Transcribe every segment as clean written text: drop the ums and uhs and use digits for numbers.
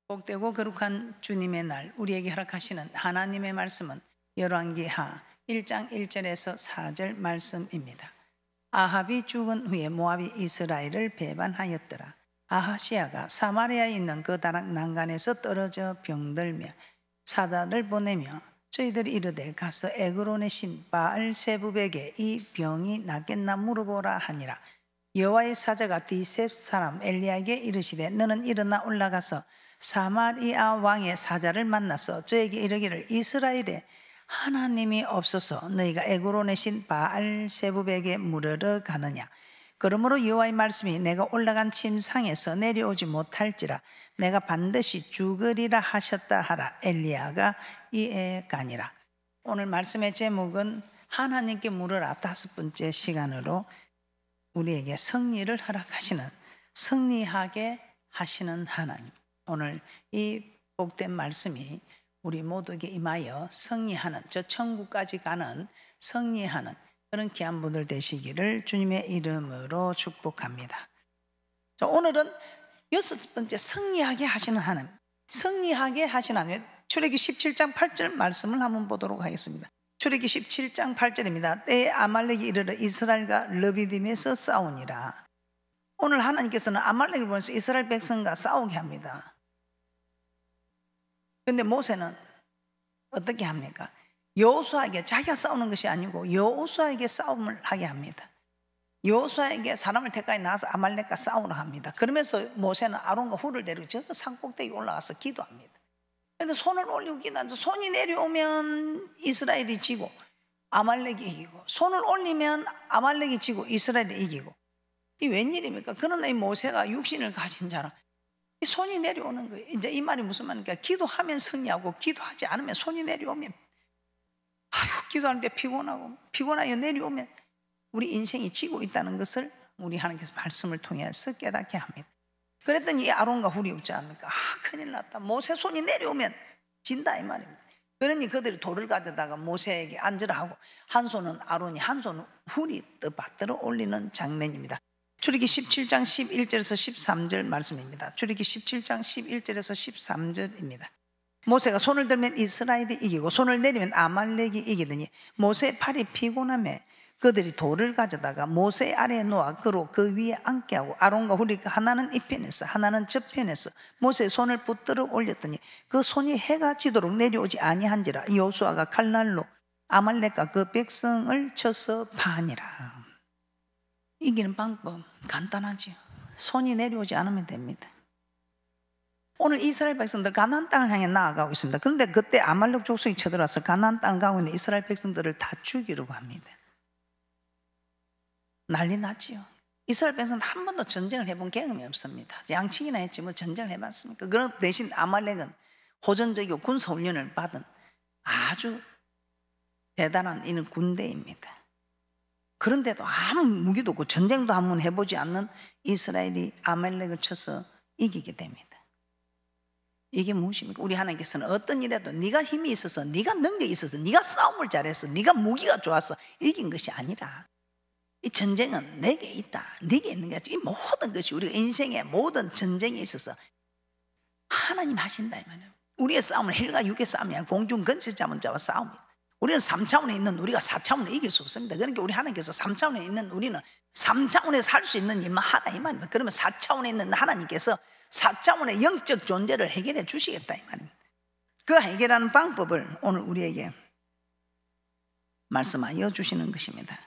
복되고 거룩한 주님의 날 우리에게 허락하시는 하나님의 말씀은 열왕기하 1장 1절에서 4절 말씀입니다. 아합이 죽은 후에 모압이 이스라엘을 배반하였더라. 아하시아가 사마리아에 있는 그 다락 난간에서 떨어져 병들며 사자를 보내며 저희들이 이르되 가서 에그론의 신 바알세부백에 이 병이 낫겠나 물어보라 하니라. 여호와의 사자가 디셉 사람 엘리야에게 이르시되 너는 일어나 올라가서 사마리아 왕의 사자를 만나서 저에게 이르기를 이스라엘에 하나님이 없어서 너희가 에그론의 신 바알세부백에 물으러 가느냐. 그러므로 여호와의 말씀이 내가 올라간 침상에서 내려오지 못할지라 내가 반드시 죽으리라 하셨다 하라. 엘리야가 이에 가니라. 오늘 말씀의 제목은 하나님께 물으라. 5번째 시간으로 우리에게 승리를 허락하시는, 승리하게 하시는 하나님. 오늘 이 복된 말씀이 우리 모두에게 임하여 승리하는, 저 천국까지 가는 승리하는 그런 귀한 분들 되시기를 주님의 이름으로 축복합니다. 자, 오늘은 6번째 승리하게 하시는 하나님, 승리하게 하시는 하나님. 출애기 17장 8절 말씀을 한번 보도록 하겠습니다. 출애기 17장 8절입니다. 때에 아말렉이 이르러 이스라엘과 르비딤에서 싸우니라. 오늘 하나님께서는 아말렉을 보면서 이스라엘 백성과 싸우게 합니다. 그런데 모세는 어떻게 합니까? 여호수아에게, 자기가 싸우는 것이 아니고 여호수아에게 싸움을 하게 합니다. 여호수아에게 사람을 택하여 나와서 아말렉과 싸우라 합니다. 그러면서 모세는 아론과 훌을 데리고 저 산꼭대기 올라가서 기도합니다. 그런데 손을 올리고 기도하면서 손이 내려오면 이스라엘이 지고 아말렉이 이기고, 손을 올리면 아말렉이 지고 이스라엘이 이기고. 이 웬일입니까? 그러나 이 모세가 육신을 가진 자라 이 손이 내려오는 거예요. 이제 이 말이 무슨 말입니까? 기도하면 승리하고 기도하지 않으면 손이 내려오면, 아유, 기도하는데 피곤하여 내려오면 우리 인생이 지고 있다는 것을 우리 하나님께서 말씀을 통해서 깨닫게 합니다. 그랬더니 이 아론과 훌이 어찌 합니까? 큰일 났다. 모세 손이 내려오면 진다 이 말입니다. 그러니 그들이 돌을 가져다가 모세에게 앉으라 하고 한 손은 아론이 한 손은 훌이 받들어 올리는 장면입니다. 출애기 17장 11절에서 13절 말씀입니다. 출애기 17장 11절에서 13절입니다. 모세가 손을 들면 이스라엘이 이기고 손을 내리면 아말렉이 이기더니 모세의 팔이 피곤하며 그들이 돌을 가져다가 모세 아래에 놓아 그로 그 위에 앉게 하고 아론과 훌이 하나는 이편에서 하나는 저편에서 모세의 손을 붙들어 올렸더니 그 손이 해가 지도록 내려오지 아니한지라. 여호수아가 칼날로 아말렉과 그 백성을 쳐서 파니라. 이기는 방법 간단하지요. 손이 내려오지 않으면 됩니다. 오늘 이스라엘 백성들 가나안 땅을 향해 나아가고 있습니다. 그런데 그때 아말렉 족속이 쳐들어와서 가나안 땅을 가고 있는 이스라엘 백성들을 다 죽이려고 합니다. 난리 났지요. 이스라엘 백성은 한 번도 전쟁을 해본 경험이 없습니다. 양치기나 했지 뭐 전쟁을 해봤습니까? 그런 대신 아말렉은 호전적이고 군사훈련을 받은 아주 대단한 이는 군대입니다. 그런데도 아무 무기도 없고 전쟁도 한번 해보지 않는 이스라엘이 아말렉을 쳐서 이기게 됩니다. 이게 무엇입니까? 우리 하나님께서는 어떤 일에도 네가 힘이 있어서, 네가 능력이 있어서, 네가 싸움을 잘해서, 네가 무기가 좋아서 이긴 것이 아니라 이 전쟁은 내게 있다, 네게 있는 게 아니라 이 모든 것이 우리가 인생의 모든 전쟁에 있어서 하나님 하신다 이 말이에요. 우리의 싸움은 헬과 육의 싸움이 아니라 공중 근세 잡은 자와 싸움이다. 우리는 3차원에 있는 우리가 4차원에 이길 수 없습니다. 그러니까 우리 하나님께서 3차원에 있는 우리는 3차원에서 살 수 있는 일만 하라 이 말입니다. 그러면 4차원에 있는 하나님께서 4차원의 영적 존재를 해결해 주시겠다 이 말입니다. 그 해결하는 방법을 오늘 우리에게 말씀하여 주시는 것입니다.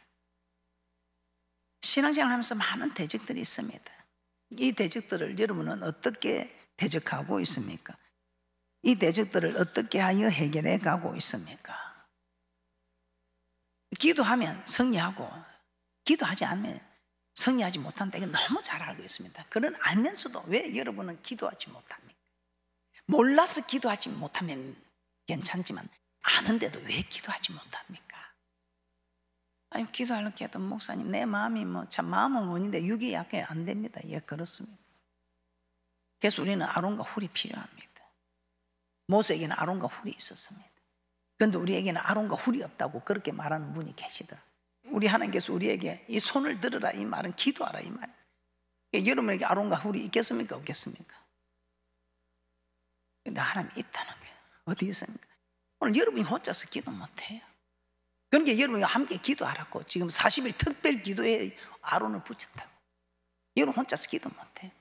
신앙생활 하면서 많은 대적들이 있습니다. 이 대적들을 여러분은 어떻게 대적하고 있습니까? 이 대적들을 어떻게 하여 해결해 가고 있습니까? 기도하면 승리하고 기도하지 않으면 승리하지 못한다. 이건 너무 잘 알고 있습니다. 그런 알면서도 왜 여러분은 기도하지 못합니까? 몰라서 기도하지 못하면 괜찮지만 아는데도 왜 기도하지 못합니까? 아니 기도하려고 해도 목사님 내 마음이 뭐 참 마음은 원인데 육이 약해 안 됩니다. 예, 그렇습니다. 그래서 우리는 아론과 훌이 필요합니다. 모세에게는 아론과 훌이 있었습니다. 그런데 우리에게는 아론과 훌이 없다고 그렇게 말하는 분이 계시더라. 우리 하나님께서 우리에게 이 손을 들으라 이 말은 기도하라 이 말. 여러분에게 아론과 훌이 있겠습니까 없겠습니까? 근데 하나님이 있다는 거예요. 어디 있습니까? 오늘 여러분이 혼자서 기도 못해요. 그러니까 여러분이 함께 기도하라고 지금 40일 특별 기도에 아론을 붙였다고. 여러분 혼자서 기도 못해요.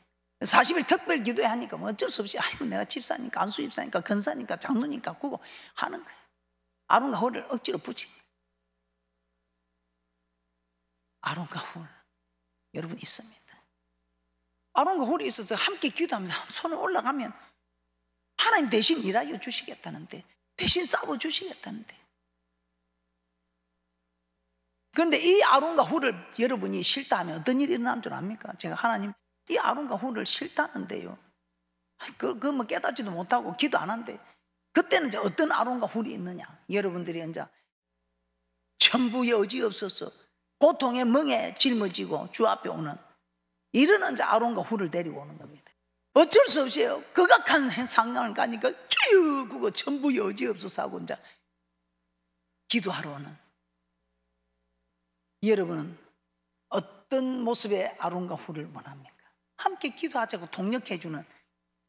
40일 특별 기도에 하니까 뭐 어쩔 수 없이 아이고 내가 집사니까 안수 집사니까 근사니까 장로니까 그거 하는 거예요. 아론과 훌을 억지로 붙인 거예요. 아론과 훌 여러분 있습니다. 아론과 훌이 있어서 함께 기도하면서 손을 올라가면 하나님 대신 일하여 주시겠다는데, 대신 싸워 주시겠다는데. 그런데 이 아론과 훌을 여러분이 싫다 하면 어떤 일이 일어나는 줄 압니까? 제가 하나님 이 아론과 훌을 싫다는데요, 그거 뭐 깨닫지도 못하고 기도 안 한대. 그때는 이제 어떤 아론과 훌이 있느냐? 여러분들이 이제 전부 여지없어서 고통의 멍에 짊어지고 주 앞에 오는 이런 이제 아론과 훌을 데리고 오는 겁니다. 어쩔 수 없이요. 극악한 상황을 가니까 쭉 그거 전부 여지없어서 하고 이제 기도하러 오는. 여러분은 어떤 모습의 아론과 훌을 원합니까? 함께 기도하자고 동력해주는,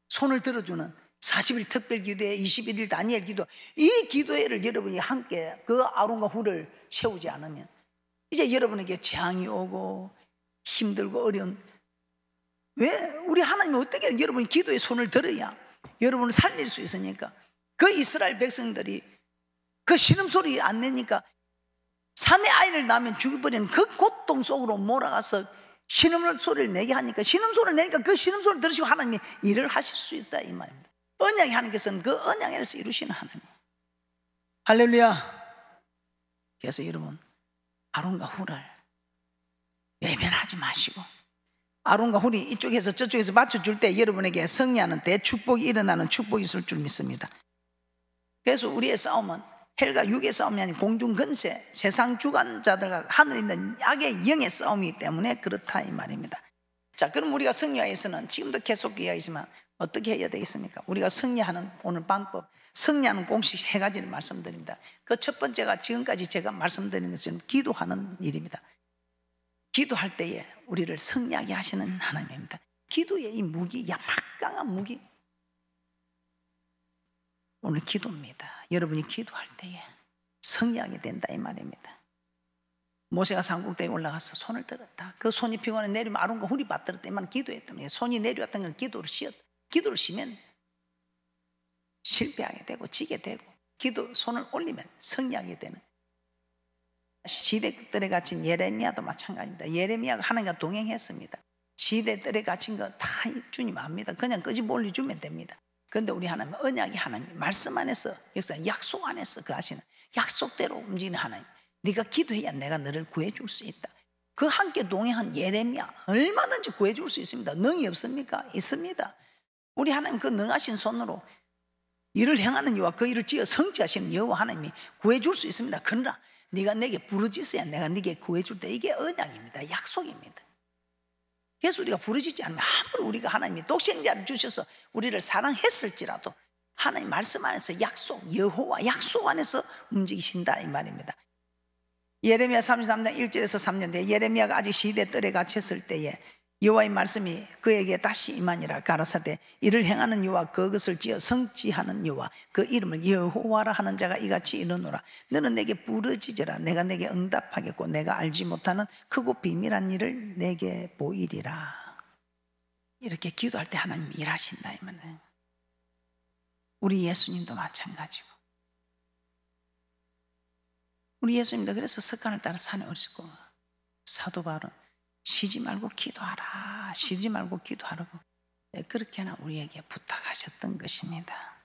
손을 들어주는 40일 특별 기도회, 21일 다니엘 기도, 이 기도회를 여러분이 함께 그 아론과 훌을 세우지 않으면 이제 여러분에게 재앙이 오고 힘들고 어려운, 왜? 우리 하나님이 어떻게 여러분이 기도에 손을 들어야 여러분을 살릴 수 있으니까. 그 이스라엘 백성들이 그 신음소리 안 내니까 산에 아이를 낳으면 죽여버리는 그 고통 속으로 몰아가서 신음소리를 내게 하니까, 신음소리를 내니까 그 신음소리를 들으시고 하나님이 일을 하실 수 있다 이 말입니다. 언약의 하나님께서는 그 언약에서 이루시는 하나님. 할렐루야. 그래서 여러분 아론과 훌을 외면하지 마시고, 아론과 훌이 이쪽에서 저쪽에서 맞춰줄 때 여러분에게 승리하는 대축복이 일어나는 축복이 있을 줄 믿습니다. 그래서 우리의 싸움은 헬과 육의 싸움이 아닌 공중 근세, 세상 주관자들과 하늘에 있는 악의 영의 싸움이기 때문에 그렇다 이 말입니다. 자, 그럼 우리가 승리하기 위해서는 지금도 계속 이야기하지만 어떻게 해야 되겠습니까? 우리가 승리하는 오늘 방법, 승리하는 공식 3가지를 말씀드립니다. 그 첫 번째가 지금까지 제가 말씀드린 것처럼 기도하는 일입니다. 기도할 때에 우리를 승리하게 하시는 하나님입니다. 기도의 이 무기, 막강한 무기, 오늘 기도입니다. 여러분이 기도할 때에 승리하게 된다 이 말입니다. 모세가 산꼭대기에 올라가서 손을 들었다. 그 손이 피곤해 내리면 아론과 훌이 받들었다만 기도했던 거예요. 손이 내려왔던 건 기도를 쉬었다. 기도를 쉬면 실패하게 되고 지게 되고, 손을 올리면 승리하게 되는. 시대들에 갇힌 예레미야도 마찬가지입니다. 예레미야가 하나님과 동행했습니다. 시대들에 갇힌 거 다 주님 압니다. 그냥 끄집어 올려주면 됩니다. 그런데 우리 하나님은 언약이 하나님, 말씀 안에서, 역사 약속 안에서 그 하시는 약속대로 움직이는 하나님. 네가 기도해야 내가 너를 구해줄 수 있다. 그 함께 동행한 예레미야 얼마든지 구해줄 수 있습니다. 능이 없습니까? 있습니다. 우리 하나님 그 능하신 손으로 일을 행하는 여호와, 그 일을 지어 성취하시는 여호와 하나님이 구해줄 수 있습니다. 그러나 네가 내게 부르짖어야 내가 네게 구해줄 때, 이게 언약입니다. 약속입니다. 그래서 우리가 부르짖지 않으면 아무리 우리가 하나님이 독생자를 주셔서 우리를 사랑했을지라도 하나님 말씀 안에서 약속, 여호와 약속 안에서 움직이신다 이 말입니다. 예레미야 33장 1절에서 3절인데, 예레미야가 아직 시대 뜰에 갇혔을 때에 여호와의 말씀이 그에게 다시 임하니라. 가라사대 이를 행하는 여호와, 그것을 지어 성취하는 여호와, 그 이름을 여호와라 하는 자가 이같이 이르노라. 너는 내게 부르짖으라. 내가 내게 응답하겠고 내가 알지 못하는 크고 비밀한 일을 내게 보이리라. 이렇게 기도할 때 하나님이 일하신다 이 말이에요. 우리 예수님도 마찬가지고, 우리 예수님도 그래서 습관을 따라 산에 오르시고, 사도 바울은 쉬지 말고 기도하라, 쉬지 말고 기도하라고 그렇게나 우리에게 부탁하셨던 것입니다.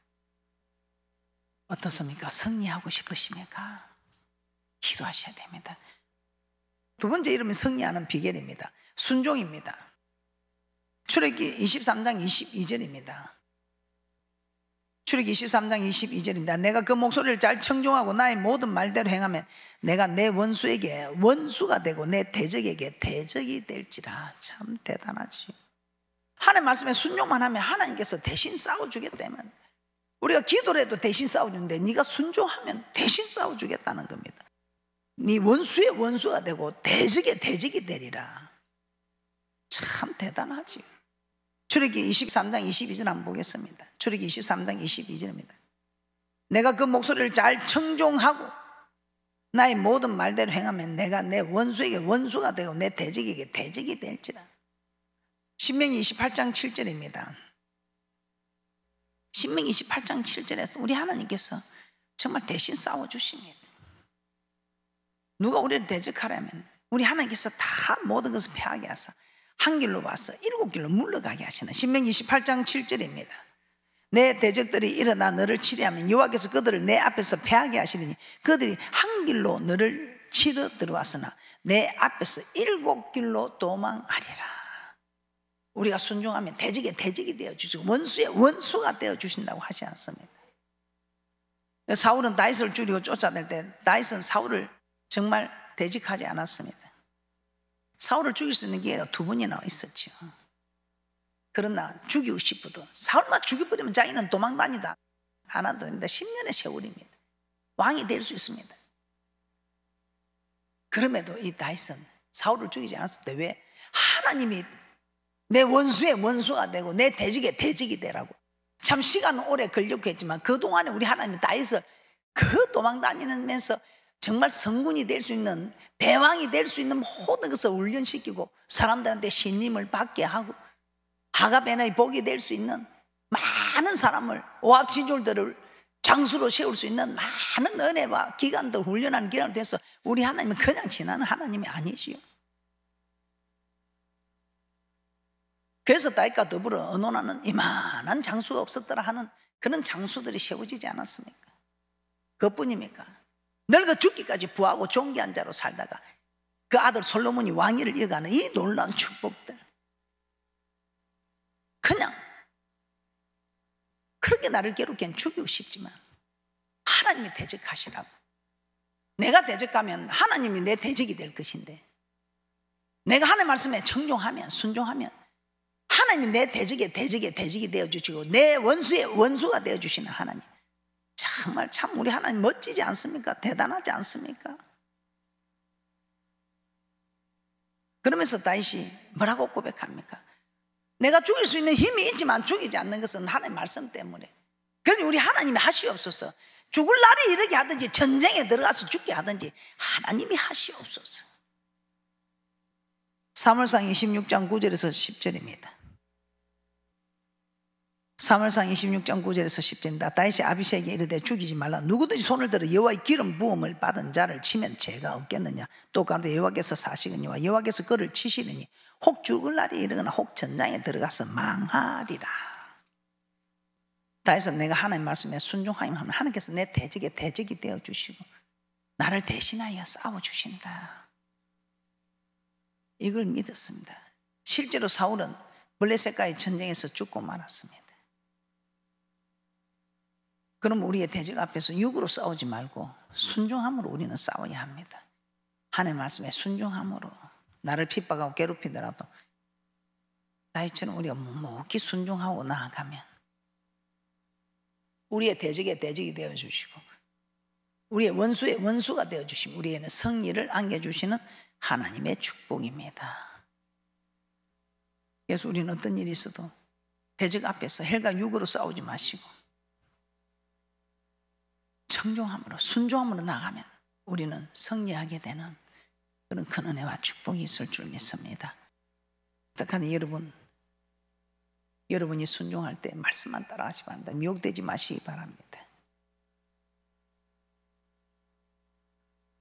어떻습니까? 승리하고 싶으십니까? 기도하셔야 됩니다. 두 번째 이름은 승리하는 비결입니다. 순종입니다. 출애굽기 23장 22절입니다. 출애굽기 23장 22절입니다. 내가 그 목소리를 잘 청종하고 나의 모든 말대로 행하면 내가 내 원수에게 원수가 되고 내 대적에게 대적이 될지라. 참 대단하지. 하나님 말씀에 순종만 하면 하나님께서 대신 싸워주겠다면, 우리가 기도를 해도 대신 싸워주는데 네가 순종하면 대신 싸워주겠다는 겁니다. 네 원수의 원수가 되고 대적의 대적이 되리라. 참 대단하지. 출애굽기 23장 22절 한번 보겠습니다. 출애굽기 23장 22절입니다. 내가 그 목소리를 잘 청종하고 나의 모든 말대로 행하면 내가 내 원수에게 원수가 되고 내 대적에게 대적이 될지라. 신명기 28장 7절입니다. 신명기 28장 7절에서 우리 하나님께서 정말 대신 싸워주십니다. 누가 우리를 대적하려면 우리 하나님께서 다 모든 것을 패하게 하사 한 길로 와서 7길로 물러가게 하시는. 신명기 28장 7절입니다. 내 대적들이 일어나 너를 치려하면 여호와께서 그들을 내 앞에서 패하게 하시리니 그들이 한 길로 너를 치러 들어왔으나 내 앞에서 7길로 도망하리라. 우리가 순종하면 대적의 대적이 되어주시고 원수의 원수가 되어주신다고 하지 않습니까? 사울은 다윗을 죽이고 쫓아낼 때 다윗은 사울을 정말 대적하지 않았습니다. 사울을 죽일 수 있는 기회가 2번이나 있었죠. 그러나 죽이고 싶어도 사울만 죽여버리면 자기는 도망다니다 안 해도 됩니다. 10년의 세월입니다. 왕이 될 수 있습니다. 그럼에도 이 다윗은 사울을 죽이지 않았을 때 왜? 하나님이 내 원수의 원수가 되고 내 대적의 대적이 되라고. 참 시간은 오래 걸렸고 했지만 그동안에 우리 하나님이 다윗을 그 도망다니면서 정말 성군이 될 수 있는, 대왕이 될 수 있는 모든 것을 훈련시키고 사람들한테 신임을 받게 하고 하갑의 복이 될 수 있는 많은 사람을, 오합지졸들을 장수로 세울 수 있는 많은 은혜와 기간들 훈련하는 기간을 돼서 우리 하나님은 그냥 지나는 하나님이 아니지요. 그래서 다윗과 더불어 언호나는 이만한 장수가 없었더라 하는 그런 장수들이 세워지지 않았습니까? 그것뿐입니까? 늙어 죽기까지 부하고 존귀한 자로 살다가 그 아들 솔로몬이 왕위를 이어가는 이 놀라운 축복들, 그냥 그렇게 나를 괴롭게 죽이고 싶지만 하나님이 대적하시라고. 내가 대적하면 하나님이 내 대적이 될 것인데, 내가 하나님 말씀에 청종하면, 순종하면 하나님이 내 대적이 되어주시고 내 원수의 원수가 되어주시는 하나님, 정말 참 우리 하나님 멋지지 않습니까? 대단하지 않습니까? 그러면서 다윗이 뭐라고 고백합니까? 내가 죽일 수 있는 힘이 있지만 죽이지 않는 것은 하나님 말씀 때문에. 그러니 우리 하나님이 하시옵소서. 죽을 날이 이르게 하든지 전쟁에 들어가서 죽게 하든지 하나님이 하시옵소서. 사무엘상 26장 9절에서 10절입니다. 사무엘상 26장 9절에서 10절입니다. 다윗이 아비새에게 이르되 죽이지 말라. 누구든지 손을 들어 여호와의 기름 부음을 받은 자를 치면 죄가 없겠느냐. 또 가로되 여호와께서 사시거니와 여호와께서 그를 치시느니 혹 죽을 날이 이르거나 혹 전장에 들어가서 망하리라. 다윗은 내가 하나님 말씀에 순종하면 하나님께서 내 대적의 대적이 되어주시고 나를 대신하여 싸워주신다, 이걸 믿었습니다. 실제로 사울은 블레셋과의 전쟁에서 죽고 말았습니다. 그럼 우리의 대적 앞에서 육으로 싸우지 말고 순종함으로 우리는 싸워야 합니다. 하나님 말씀에 순종함으로 나를 핍박하고 괴롭히더라도 다윗처럼 우리가 묵묵히 순종하고 나아가면 우리의 대적의 대적이 되어주시고 우리의 원수의 원수가 되어주시면 우리에게는 승리를 안겨주시는 하나님의 축복입니다. 그래서 우리는 어떤 일이 있어도 대적 앞에서 헬과 육으로 싸우지 마시고 청종함으로 순종함으로 나가면 우리는 승리하게 되는 그런 큰 은혜와 축복이 있을 줄 믿습니다. 부탁하니 여러분이 순종할 때 말씀만 따라하시기 바랍니다. 미혹되지 마시기 바랍니다.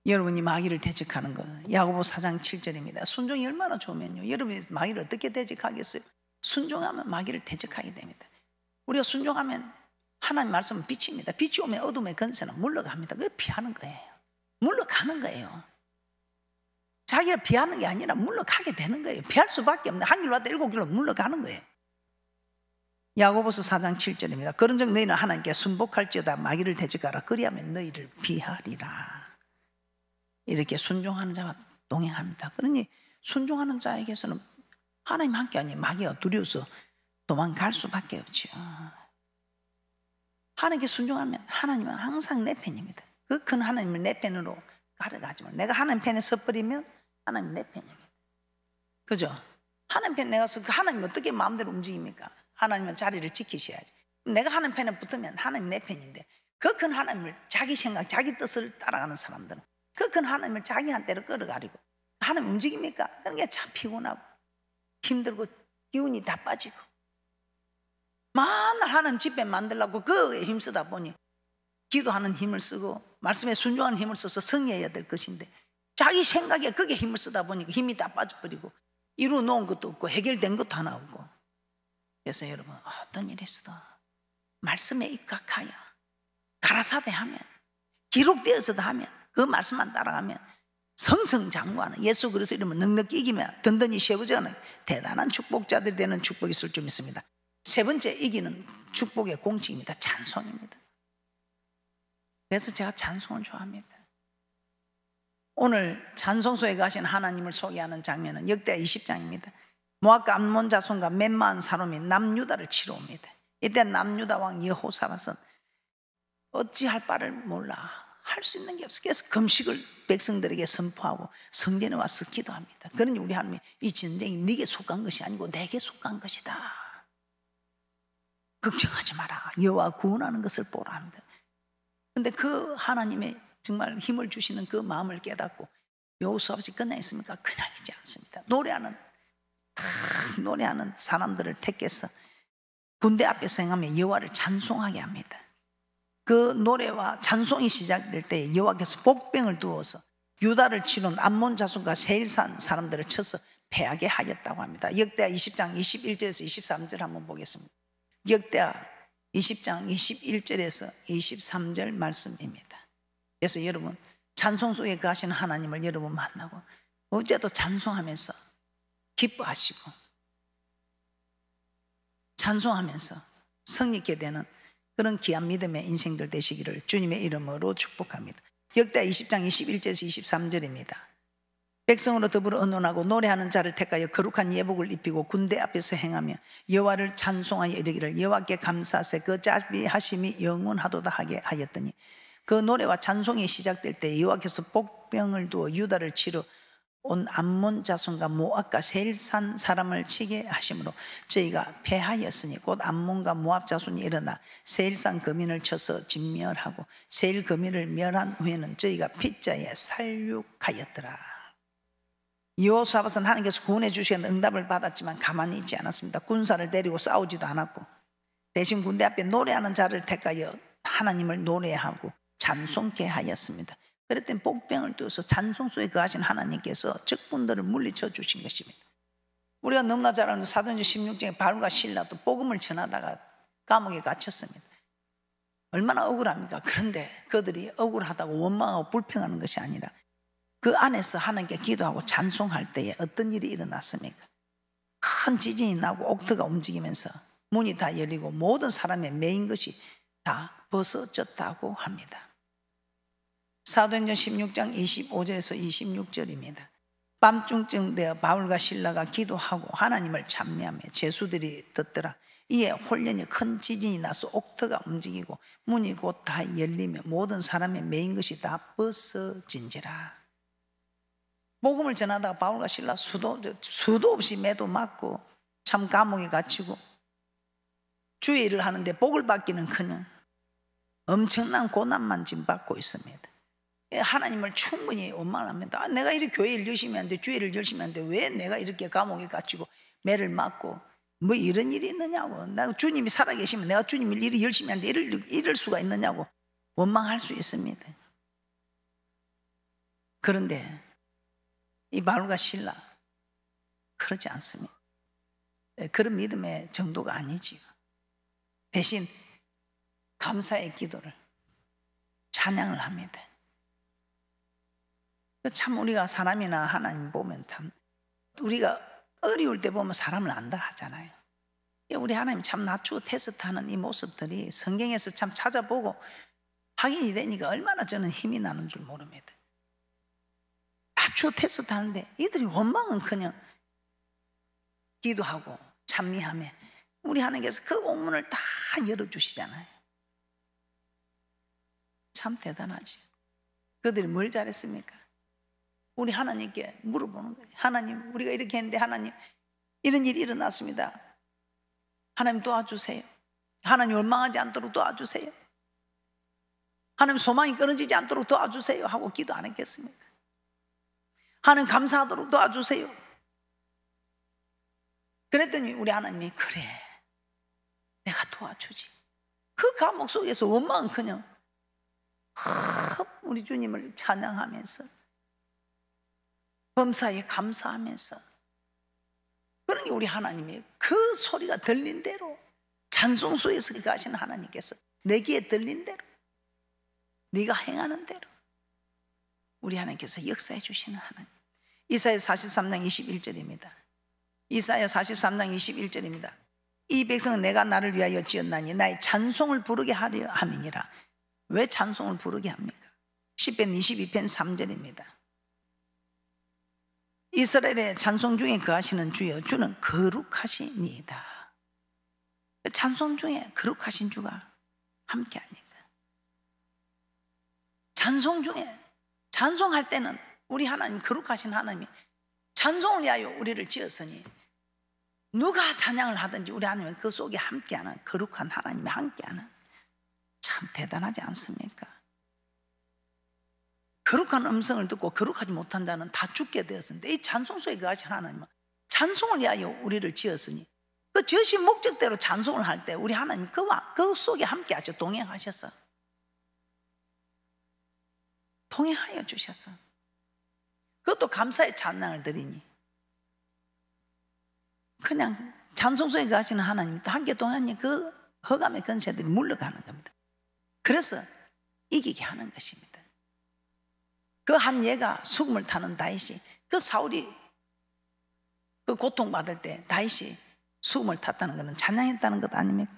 여러분이 마귀를 대적하는 것, 야고보 4장 7절입니다. 순종이 얼마나 좋으면요, 여러분이 마귀를 어떻게 대적하겠어요? 순종하면 마귀를 대적하게 됩니다. 우리가 순종하면 하나님 말씀은 빛입니다. 빛이 오면 어둠의 권세는 물러갑니다. 그게 피하는 거예요. 물러가는 거예요. 자기가 피하는 게 아니라 물러가게 되는 거예요. 피할 수밖에 없는, 한 길로 왔다 7길로 물러가는 거예요. 야고보서 4장 7절입니다. 그런즉 너희는 하나님께 순복할지어다 마귀를 대적하라. 그리하면 너희를 피하리라. 이렇게 순종하는 자와 동행합니다. 그러니 순종하는 자에게서는 하나님 함께 하니 마귀가 두려워서 도망갈 수밖에 없죠. 하나님께 순종하면 하나님은 항상 내 편입니다. 그 큰 하나님을 내 편으로 가려가지 말. 내가 하나님 편에 서버리면 하나님 내 편입니다. 그죠? 하나님 편에 내가 서그 하나님 어떻게 마음대로 움직입니까? 하나님은 자리를 지키셔야지. 내가 하나님 편에 붙으면 하나님 내 편인데, 그 큰 하나님을 자기 생각, 자기 뜻을 따라가는 사람들은 그 큰 하나님을 자기 한대로 끌어가리고 하나님 움직입니까? 그런 게 참 피곤하고 힘들고 기운이 다 빠지고, 만날 하나님 집회 만들려고 그에 힘쓰다 보니 기도하는 힘을 쓰고 말씀에 순종하는 힘을 써서 승리해야 될 것인데, 자기 생각에 그게 힘을 쓰다 보니까 힘이 다 빠져버리고 이루어 놓은 것도 없고 해결된 것도 하나 없고. 그래서 여러분, 어떤 일이 있어도 말씀에 입각하여 가라사대하면, 기록되어서도 하면, 그 말씀만 따라가면 성성장구하는 예수 그리스도 이름은 넉넉히 이기면 든든히 세워져가는 대단한 축복자들이 되는 축복이 있을 줄 믿습니다. 세 번째 이기는 축복의 공식입니다. 찬송입니다. 그래서 제가 찬송을 좋아합니다. 오늘 찬송소에 가신 하나님을 소개하는 장면은 역대하 20장입니다. 모압과 암몬 자손과 몇 사람이 남유다를 치러 옵니다. 이때 남유다 왕 여호사밧은 어찌할 바를 몰라, 할 수 있는 게 없어. 그래서 금식을 백성들에게 선포하고 성전에 와서 기도합니다. 그러니 우리 하나님이 이 전쟁이 네게 속한 것이 아니고 내게 속한 것이다, 걱정하지 마라, 여호와 구원하는 것을 보라 합니다. 근데 그 하나님의 정말 힘을 주시는 그 마음을 깨닫고 여호사밧이 그냥 있습니까? 그냥 있지 않습니다. 노래하는 사람들을 택해서 군대 앞에서 행하며 여호와를 찬송하게 합니다. 그 노래와 찬송이 시작될 때 여호와께서 복병을 두어서 유다를 치른 암몬 자손과 세일산 사람들을 쳐서 패하게 하였다고 합니다. 역대하 20장 21절에서 23절 한번 보겠습니다. 역대하 20장 21절에서 23절 말씀입니다. 그래서 여러분, 찬송 속에 거하시는 하나님을 여러분 만나고 어제도 찬송하면서 기뻐하시고 찬송하면서 성립게 되는 그런 귀한 믿음의 인생들 되시기를 주님의 이름으로 축복합니다. 역대하 20장 21절에서 23절입니다. 백성으로 더불어 언론하고 노래하는 자를 택하여 거룩한 예복을 입히고 군대 앞에서 행하며 여호와를 찬송하여 이르기를 여호와께 감사하세 그 자비하심이 영원하도다 하게 하였더니, 그 노래와 찬송이 시작될 때 여호와께서 복병을 두어 유다를 치러 온 암몬 자손과 모압과 세일산 사람을 치게 하심으로 저희가 패하였으니 곧 암몬과 모압 자손이 일어나 세일산 거민을 쳐서 진멸하고 세일 거민을 멸한 후에는 저희가 핏자에 살육하였더라. 여호사밧은 하나님께서 구원해 주시는 응답을 받았지만 가만히 있지 않았습니다. 군사를 데리고 싸우지도 않았고 대신 군대 앞에 노래하는 자를 택하여 하나님을 노래하고 찬송케 하였습니다. 그랬더니 복병을 띄워서 찬송소에 거하신 하나님께서 적군들을 물리쳐 주신 것입니다. 우리가 너무나 잘 아는 사도행전 16장에 바울과 실라도 복음을 전하다가 감옥에 갇혔습니다. 얼마나 억울합니까? 그런데 그들이 억울하다고 원망하고 불평하는 것이 아니라 그 안에서 하나님께 기도하고 찬송할 때에 어떤 일이 일어났습니까? 큰 지진이 나고 옥토가 움직이면서 문이 다 열리고 모든 사람의 매인 것이 다 벗어졌다고 합니다. 사도행전 16장 25절에서 26절입니다. 밤중쯤 되어 바울과 실라가 기도하고 하나님을 찬미하며 제수들이 듣더라. 이에 홀련히 큰 지진이 나서 옥토가 움직이고 문이 곧 다 열리며 모든 사람의 매인 것이 다 벗어진지라. 복음을 전하다가 바울과 실라 수도 없이 매도 맞고 참 감옥에 갇히고 주의 일을 하는데 복을 받기는커녕 엄청난 고난만 지금 받고 있습니다. 하나님을 충분히 원망합니다. 내가 이렇게 교회를 열심히 하는데 주의를 열심히 하는데 왜 내가 이렇게 감옥에 갇히고 매를 맞고 뭐 이런 일이 있느냐고, 나 주님이 살아계시면 내가 주님을 일을 열심히 하는데 이럴 수가 있느냐고 원망할 수 있습니다. 그런데 이 바울과 실라 그러지 않습니다. 그런 믿음의 정도가 아니지요. 대신 감사의 기도를 찬양을 합니다. 참 우리가 사람이나 하나님 보면 참 우리가 어려울 때 보면 사람을 안다 하잖아요. 우리 하나님 참 낮추고 테스트하는 이 모습들이 성경에서 참 찾아보고 확인이 되니까 얼마나 저는 힘이 나는 줄 모릅니다. 낮추고 테스트하는데 이들이 원망은 그냥 기도하고 찬미하며 우리 하나님께서 그 옥문을 다 열어주시잖아요. 참 대단하지. 그들이 뭘 잘했습니까? 우리 하나님께 물어보는 거예요. 하나님, 우리가 이렇게 했는데 하나님 이런 일이 일어났습니다. 하나님 도와주세요. 하나님 원망하지 않도록 도와주세요. 하나님 소망이 끊어지지 않도록 도와주세요 하고 기도 안 했겠습니까? 하나님 감사하도록 도와주세요. 그랬더니 우리 하나님이 그래, 내가 도와주지. 그 감옥 속에서 원망은 그냥 우리 주님을 찬양하면서 범사에 감사하면서, 그러니 우리 하나님이 그 소리가 들린 대로, 찬송소에서 가시는 하나님께서 내 귀에 들린 대로, 네가 행하는 대로 우리 하나님께서 역사해 주시는 하나님. 이사야 43장 21절입니다. 이사야 43장 21절입니다. 이 백성은 내가 나를 위하여 지었나니 나의 찬송을 부르게 하려 함이니라. 왜 찬송을 부르게 합니까? 시편 22편 3절입니다. 이스라엘의 찬송 중에 거하시는 주여, 주는 거룩하시니이다. 찬송 중에 거룩하신 주가 함께하니까. 찬송 중에, 찬송할 때는 우리 하나님, 거룩하신 하나님이 찬송을 위하여 우리를 지었으니 누가 찬양을 하든지 우리 하나님은 그 속에 함께하는, 거룩한 하나님이 함께하는, 참 대단하지 않습니까? 거룩한 음성을 듣고 거룩하지 못한 자는 다 죽게 되었습니다. 이 찬송 속에 거하신 하나님은 찬송을 위하여 우리를 지었으니 그 지으신 목적대로 찬송을 할 때 우리 하나님이 그 속에 함께 하셔, 동행하셔서 동행하여 주셨어. 그것도 감사의 찬양을 드리니 그냥 찬송 속에 거하시는 하나님도 함께 동행하니 그 허감의 권세들이 물러가는 겁니다. 그래서 이기게 하는 것입니다. 그 한 예가 수금을 타는 다윗이, 그 사울이 그 고통받을 때 다윗이 수금을 탔다는 것은 찬양했다는 것 아닙니까?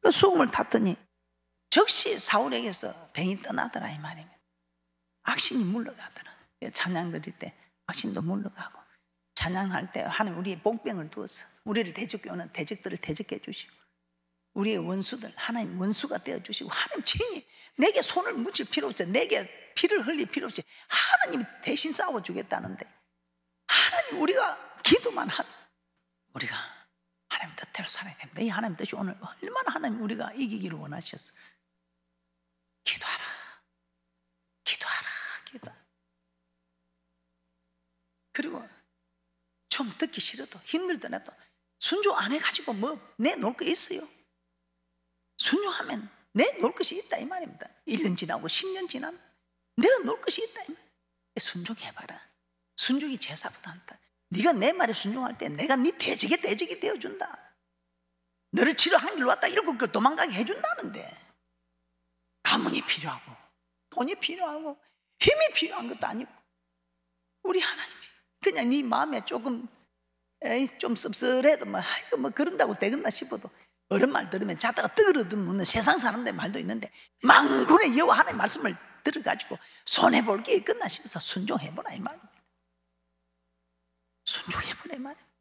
그 수금을 탔더니 즉시 사울에게서 병이 떠나더라 이 말입니다. 악신이 물러가더라. 찬양 드릴 때 악신도 물러가고, 찬양할 때 하나님 우리의 복병을 두어서 우리를 대적해 오는 대적들을 대적해 주시고, 우리의 원수들 하나님 원수가 되어주시고, 하나님 친히 내게 손을 묻힐 필요 없죠. 내게 피를 흘릴 필요 없이 하나님이 대신 싸워주겠다는데, 하나님 우리가 기도만 하면 우리가 하나님 뜻대로 살아야 됩니다. 이 하나님 뜻이 오늘 얼마나 하나님 우리가 이기기를 원하셨어. 기도하라, 기도하라, 기도하라. 그리고 좀 듣기 싫어도 힘들더라도 순종 안 해가지고 뭐 내놓을 거 있어요? 순종하면 내놓을 것이 있다 이 말입니다. 1년 지나고 10년 지나면 내가 놓을 것이 있다 이 말이야. 순종해봐라. 순종이 제사보다 한다. 네가 내 말에 순종할 때 내가 네 대적이 되어준다. 너를 치료하는 길로 왔다 7길 도망가게 해준다는데, 가문이 필요하고 돈이 필요하고 힘이 필요한 것도 아니고, 우리 하나님이 그냥 네 마음에 조금 좀 씁쓸해도 뭐 그런다고 되겠나 싶어도 어른 말 들으면 자다가 뜨거르든 묻는 세상 사람들 말도 있는데, 만군의 여호와 하나님의 말씀을 들어가지고 손해볼 게 있겠나 싶어서 순종해보라 이 말입니다. 순종해보라 이 말입니다.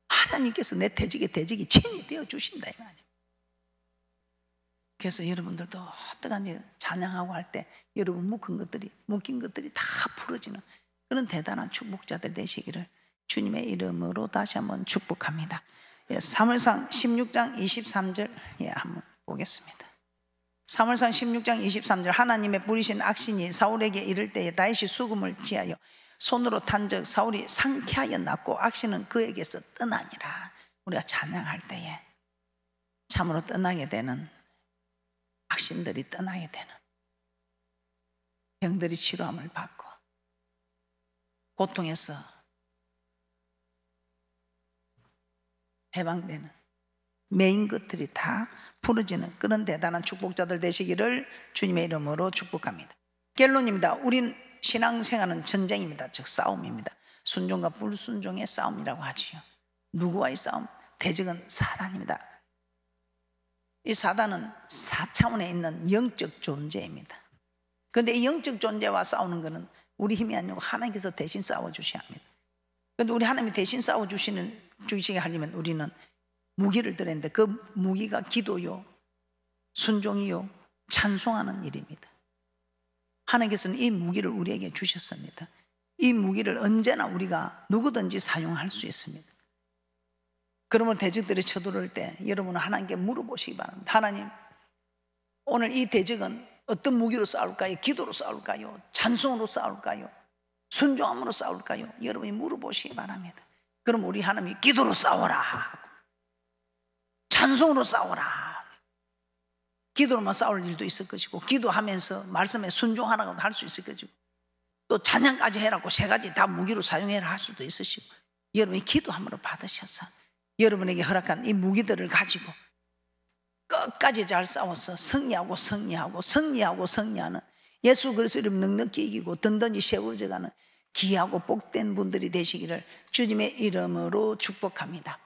하나님께서 내 대적이 친히 되어주신다 이 말입니다. 그래서 여러분들도 어떠한지 찬양하고 할 때 여러분 묶인 것들이 다 풀어지는 그런 대단한 축복자들 되시기를 주님의 이름으로 다시 한번 축복합니다. 사무엘상 16장 23절 한번 보겠습니다. 사무엘상 16장 23절, 하나님의 부리신 악신이 사울에게 이를 때에 다윗이 수금을 지하여 손으로 탄즉 사울이 상쾌하여 났고 악신은 그에게서 떠나니라. 우리가 찬양할 때에 참으로 떠나게 되는, 악신들이 떠나게 되는, 병들이 치료함을 받고 고통에서 해방되는 메인 것들이 다 풀어지는 그런 대단한 축복자들 되시기를 주님의 이름으로 축복합니다. 결론입니다. 우린 신앙생활은 전쟁입니다. 즉 싸움입니다. 순종과 불순종의 싸움이라고 하지요. 누구와의 싸움? 대적은 사단입니다. 이 사단은 4차원에 있는 영적 존재입니다. 그런데 이 영적 존재와 싸우는 것은 우리 힘이 아니고 하나님께서 대신 싸워주셔야 합니다. 그런데 우리 하나님이 대신 싸워주시게 하려면 우리는 무기를 드렸는데, 그 무기가 기도요, 순종이요, 찬송하는 일입니다. 하나님께서는 이 무기를 우리에게 주셨습니다. 이 무기를 언제나 우리가 누구든지 사용할 수 있습니다. 그러면 대적들이 쳐들어올 때 여러분은 하나님께 물어보시기 바랍니다. 하나님, 오늘 이 대적은 어떤 무기로 싸울까요? 기도로 싸울까요? 찬송으로 싸울까요? 순종함으로 싸울까요? 여러분이 물어보시기 바랍니다. 그럼 우리 하나님이 기도로 싸워라, 찬송으로 싸워라. 기도로만 싸울 일도 있을 것이고, 기도하면서 말씀에 순종하라고도 할 수 있을 것이고, 또 찬양까지 해라고 세 가지 다 무기로 사용해라 할 수도 있으시고, 여러분이 기도함으로 받으셔서 여러분에게 허락한 이 무기들을 가지고 끝까지 잘 싸워서 승리하고 승리하는 예수 그리스도 이름 넉넉히 이기고 든든히 세워져가는 귀하고 복된 분들이 되시기를 주님의 이름으로 축복합니다.